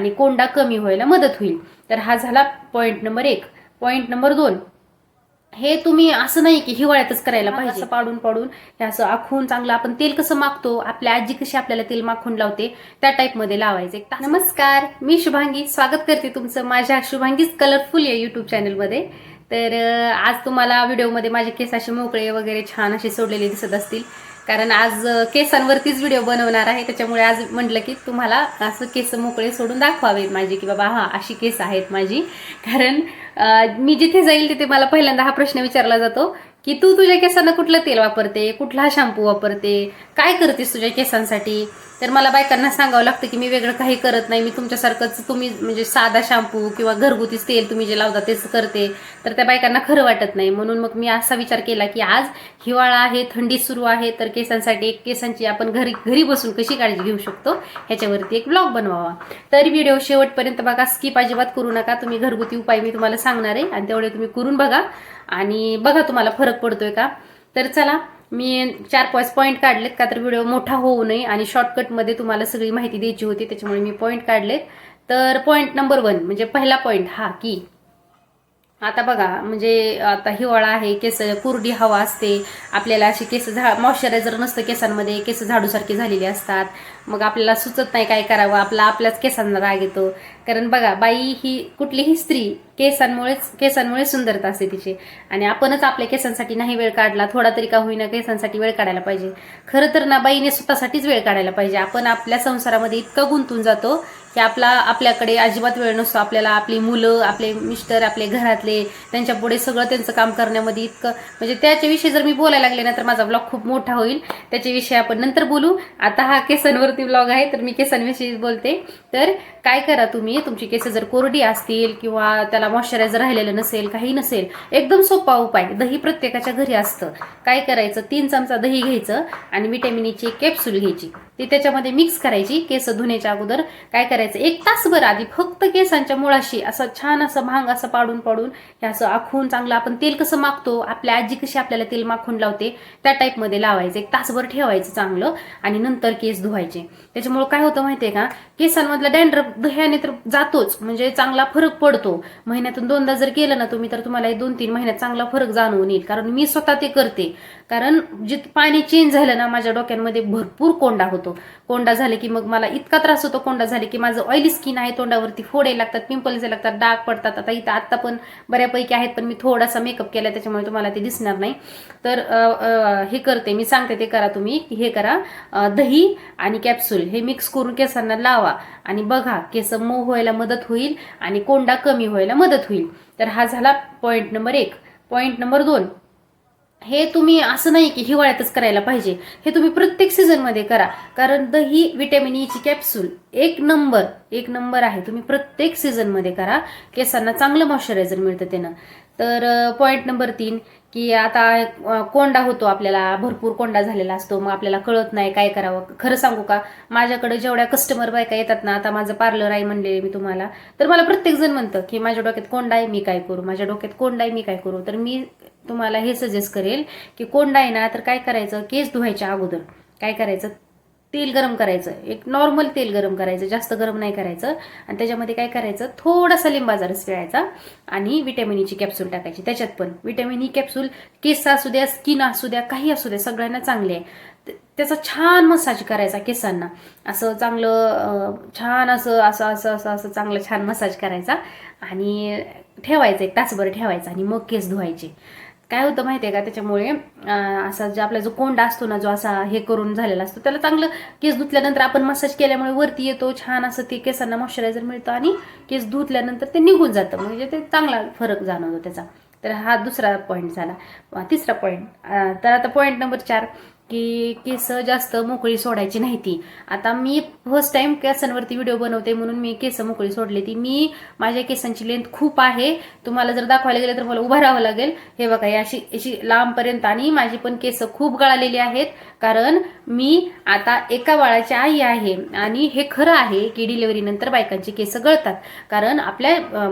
आणि कोंडा कमी व्हायला मदत होईल. तर हा झाला पॉईंट नंबर 1. पॉईंट नंबर 2, हे तुम्ही असं नाही की हिवाळ्यातच करायला पाहिजे. असं पाडून पाडून हे असं आखून चांगलं आपण तेल कसं मागतो, आपल्या आजी कशी आपल्याला तेल माखून लावते त्या टाईपमध्ये लावायचं. नमस्कार, मी शुभांगी, स्वागत करते तुमचं माझ्या शुभांगीज कलरफुल या यूट्यूब चॅनलमध्ये. तर आज तुम्हाला व्हिडिओमध्ये माझे केस असे मोकळे वगैरे छान असे सोडलेले दिसत असतील, कारण आज केसांवरतीच व्हिडिओ बनवणार आहे. त्याच्यामुळे आज म्हटलं की तुम्हाला असं केस मोकळे सोडून दाखवावे माझे, की बाबा हा अशी केस आहेत माझी. कारण मी जिथे जाईल तिथे मला पहिल्यांदा हा प्रश्न विचारला जातो की तू तुझ्या केसांना कुठलं तेल वापरते, कुठला शॅम्पू वापरते, काय करतेस तुझ्या केसांसाठी. तर मला बायकांना सांगावं लागतं की मी वेगळं काही करत नाही, मी तुमच्यासारखंच तुम्ही म्हणजे साधा शॅम्पू किंवा घरगुती तेल तुम्ही जे लावता तेच करते. तर त्या बायकांना खरं वाटत नाही. म्हणून मग मी असा विचार केला की आज हिवाळा आहे, थंडी सुरू आहे, तर केसांसाठी केसांची आपण घरी बसून कशी काळजी घेऊ शकतो ह्याच्यावरती एक ब्लॉग बनवावा. तर व्हिडिओ शेवटपर्यंत बघा, स्किप अजिबात करू नका. तुम्ही घरगुती उपाय मी तुम्हाला सांगणार आहे आणि तेवढे तुम्ही करून बघा आणि बघा तुम्हाला फरक पडतोय का. तर चला, मी 4-5 पॉईंट काढलेत, का तर व्हिडिओ मोठा होऊ नये आणि शॉर्टकटमध्ये तुम्हाला सगळी माहिती द्यायची होती, त्याच्यामुळे मी पॉईंट काढलेत. तर पॉईंट नंबर 1 म्हणजे पहिला पॉईंट हा की आता बघा, म्हणजे आता हिवाळा आहे, केस कुरडी हवा असते आपल्याला, अशी केस मॉइश्चरायझर नसतं केसांमध्ये, केस झाडूसारखी झालेली असतात, मग आपल्याला सुचत नाही काय करावं, आपल्याच केसांना राग येतो. कारण बघा, बाई ही कुठलीही स्त्री केसांमुळे सुंदरता असते तिची, आणि आपणच आपल्या केसांसाठी नाही वेळ काढला, थोडा तरी का होईना केसांसाठी वेळ काढायला पाहिजे. खरं तर ना, बाईने स्वतःसाठीच वेळ काढायला पाहिजे. आपण आपल्या संसारामध्ये इतकं गुंतून जातो की आपल्याकडे अजिबात वेळ नसतो. आपल्याला आपली मुलं, आपले मिस्टर, आपले घरातले, त्यांच्या पुढे सगळं त्यांचं काम करण्यामध्ये इतकं, म्हणजे त्याच्याविषयी जर मी बोलायला लागले ना तर माझा ब्लॉग खूप मोठा होईल. त्याच्याविषयी आपण नंतर बोलू. आता हा केसांवरती ब्लॉग आहे तर मी केसांविषयी बोलते. तर काय करा, तुम्ही तुमची केस जर कोरडी असतील किंवा त्याला मॉइश्चरायझर राहिलेलं नसेल, काही नसेल, एकदम सोपा उपाय, दही प्रत्येकाच्या घरी असतं. काय करायचं, 3 चमचा दही घ्यायचं आणि विटॅमिन ईची कॅप्सूल घ्यायची, ती त्याच्यामध्ये मिक्स करायची. केस धुण्याच्या अगोदर काय करायचं, 1 तासभर आधी फक्त केसांच्या मुळाशी असं छान असं भांग असं पाडून पाडून हे असं आखून चांगलं आपण तेल कसं मागतो, आपल्या आजी कशी आपल्याला तेल माखून लावते त्या टाईपमध्ये लावायचं. 1 तासभर ठेवायचं चांगलं आणि नंतर केस धुवायचे. त्याच्यामुळे काय होतं माहितीये का, केसांमधला डॅन्ड्रफ दह्याने तर जातोच, म्हणजे चांगला फरक पडतो. महिन्यातून 2दा जर केलं ना तुम्ही, तर तुम्हाला 2-3 महिन्यात चांगला फरक जाणवून येईल. कारण मी स्वतः ते करते. कारण जिथं पाणी चेंज झालं ना, माझ्या डोक्यांमध्ये भरपूर कोंडा होतो. कोंडा झाले की मग मला इतका त्रास होतो, कोंडा झाले की माझं ऑइली स्किन आहे, तोंडावरती फोडे लागतात, पिंपल्स लागतात, डाग पडतात. आता पण बऱ्यापैकी आहेत, पण मी थोडासा मेकअप केला त्याच्यामुळे तुम्हाला ते दिसणार नाही. तर हे करते मी, सांगते ते करा तुम्ही. हे करा, दही आणि कॅप्सूल हे मिक्स करून केसांना लावा आणि बघा, केस मऊ व्हायला मदत होईल आणि कोंडा कमी व्हायला मदत होईल. तर हा झाला पॉईंट नंबर 1. पॉईंट नंबर 2, हे तुम्ही असं नाही की हिवाळ्यातच करायला पाहिजे, हे तुम्ही प्रत्येक सीझनमध्ये करा. कारण दही, विटॅमिन ईची कॅप्सूल एक नंबर आहे. तुम्ही प्रत्येक सीझनमध्ये करा, केसांना चांगलं मॉइश्चरायझर मिळतं त्यानं. तर पॉईंट नंबर 3 की आता कोंडा होतो, आपल्याला भरपूर कोंडा झालेला असतो, मग आपल्याला कळत नाही काय करावं. खरं सांगू का, माझ्याकडे जेवढ्या कस्टमर बायका येतात ना, आता माझं पार्लर आहे म्हणले मी तुम्हाला, तर मला प्रत्येक जण म्हणतं की माझ्या डोक्यात कोंडा आहे, मी काय करू, माझ्या डोक्यात कोंडा आहे, मी काय करू. तर मी तुम्हाला हे सजेस्ट करेल की कोंडा आहे ना, तर काय करायचं, केस धुवायच्या अगोदर काय करायचं, तेल गरम करायचं, एक नॉर्मल तेल गरम करायचं, जास्त गरम नाही करायचं. आणि त्याच्यामध्ये काय करायचं, थोडासा लिंबाचा रस पिळायचा आणि विटॅमिन ईची कॅप्सूल टाकायची. त्याच्यात पण विटॅमिन ई कॅप्सूल केस असू द्या, स्किन असू द्या, काही असू द्या, सगळ्यांना चांगले आहे. त्याचा छान मसाज करायचा केसांना, असं चांगलं छान असं असं असं असं असं चांगलं छान मसाज करायचा आणि ठेवायचं, 1 तासभर ठेवायचं आणि मग केस धुवायचे. काय होतं माहिती आहे का, त्याच्यामुळे असा जो आपला जो कोंडा असतो ना, जो असा हे करून झालेला असतो, त्याला चांगलं केस धुतल्यानंतर आपण मसाज केल्यामुळे वरती येतो, छान असं ते केसांना मॉइश्चरायझर मिळतं आणि केस धुतल्यानंतर ते निघून जातं, म्हणजे ते चांगला फरक जाणवतो त्याचा. तर हा दुसरा पॉईंट झाला. तिसरा पॉईंट, तर आता पॉईंट नंबर 4 की केस जास्त मोकळी सोडायची नाही ती. आता मी फर्स्ट टाइम केसांवरती व्हिडिओ बनवते म्हणून मी केस मोकळी सोडली ती. माझ्या केसांची लेंथ खूप आहे, तुम्हाला जर दाखवायला गेलं तर मला उभं राहावं लागेल. हे बघा, अशी लांबपर्यंत, आणि माझी पण केस खूप गळालेली आहेत, कारण मी आता एका बाळाची आई आहे. आणि हे खरं आहे की डिलिव्हरी नंतर बायकांची केस गळतात, कारण आपल्या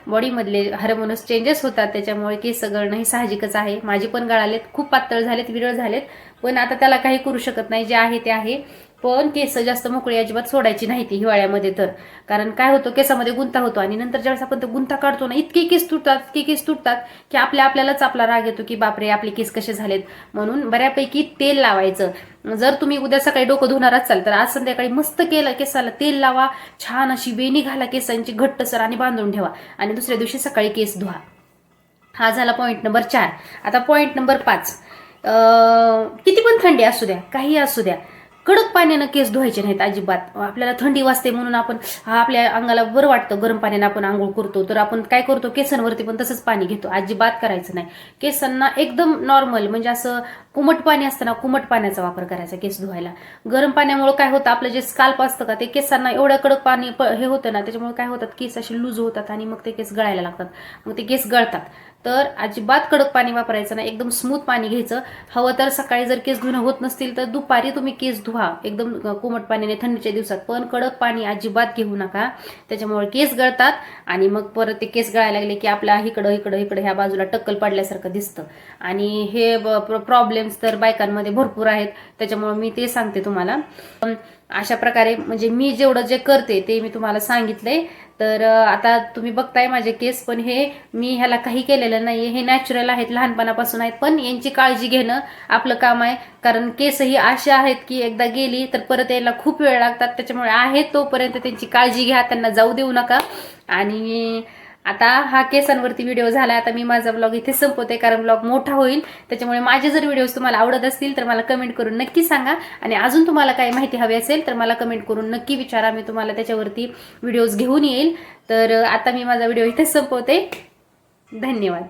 बॉडीमधले हार्मोन्स चेंजेस होतात, त्याच्यामुळे केस गळणं हे साहजिकच आहे. माझी पण गळालेत, खूप पातळ झालेत, विरळ झालेत, पण आता त्याला काही करू शकत नाही, जे आहे ते आहे. पण केस जास्त मोकळी अजिबात सोडायची नाही ती हिवाळ्यामध्ये. तर कारण काय होतं, केसामध्ये गुंता होतो आणि नंतर ज्यावेळेस आपण ते गुंता काढतो ना, इतके केस तुटतात की आपल्यालाच आपला राग येतो की बापरे आपले केस कसे झालेत. म्हणून बऱ्यापैकी तेल लावायचं. जर तुम्ही उद्या सकाळी डोकं धुणार असाल तर आज संध्याकाळी मस्त केसाला तेल लावा, छान अशी वेणी घाला केसांची घट्टसर आणि बांधून ठेवा आणि दुसऱ्या दिवशी सकाळी केस धुवा. हा झाला पॉईंट नंबर 4. आता पॉईंट नंबर 5. किती पण थंडी असू द्या, काही असू द्या, कडक पाण्यानं केस धुवायचे नाहीत अजिबात. आपल्याला थंडी वाजते म्हणून आपण आपल्या अंगाला बरं वाटतं गरम पाण्यानं आपण आंघोळ करतो, तर आपण काय करतो केसांवरती पण तसंच पाणी घेतो. अजिबात करायचं नाही. केसांना एकदम नॉर्मल म्हणजे असं कुमट पाणी असतं ना, कुमट पाण्याचा वापर करायचा केस धुवायला. गरम पाण्यामुळे काय होतं, आपलं जे स्काल्प असतं का ते केसांना एवढं कडक पाणी हे होतं ना, त्याच्यामुळे काय होतात केस असे लूज होतात आणि मग ते केस गळायला लागतात, मग ते केस गळतात. तर अजिबात कडक पाणी वापरायचं नाही, एकदम स्मूथ पाणी घ्यायचं. हवं तर सकाळी जर केस धुणं होत नसतील तर दुपारी तुम्ही केस धुवा एकदम कोमट पाण्याने थंडीच्या दिवसात. पण कडक पाणी अजिबात घेऊ नका, त्याच्यामुळे केस गळतात आणि मग परत ते केस गळायला लागले की आपल्या इकडं ह्या बाजूला टक्कल पडल्यासारखं दिसतं. आणि हे प्रॉब्लेम्स तर बायकांमध्ये भरपूर आहेत, त्याच्यामुळे मी ते सांगते तुम्हाला. अशा प्रकारे म्हणजे मी जेवढं जे करते ते मी तुम्हाला सांगितलंय. तर आता तुम्ही बघताय माझे केस, पण हे मी ह्याला काही केलेलं नाहीये, हे नॅचरल आहेत, लहानपणापासून आहेत. पण यांची काळजी घेणं आपलं काम आहे, कारण केस ही अशी आहेत की एकदा गेली तर परत यायला खूप वेळ लागतात. त्याच्यामुळे आहे तोपर्यंत त्यांची काळजी घ्या, त्यांना जाऊ देऊ नका. आणि आता हा केसांवरती व्हिडिओ झाला. आता मी माझा ब्लॉग इथे संपवते, कारण ब्लॉग मोठा होईल. त्याच्यामुळे माझे जर व्हिडिओज तुम्हाला आवडत असतील तर मला कमेंट करून नक्की सांगा. आणि अजून तुम्हाला काही माहिती हवी असेल तर मला कमेंट करून नक्की विचारा, मी तुम्हाला त्याच्यावरती व्हिडिओज घेऊन येईल. तर आता मी माझा व्हिडिओ इथे संपवते. धन्यवाद.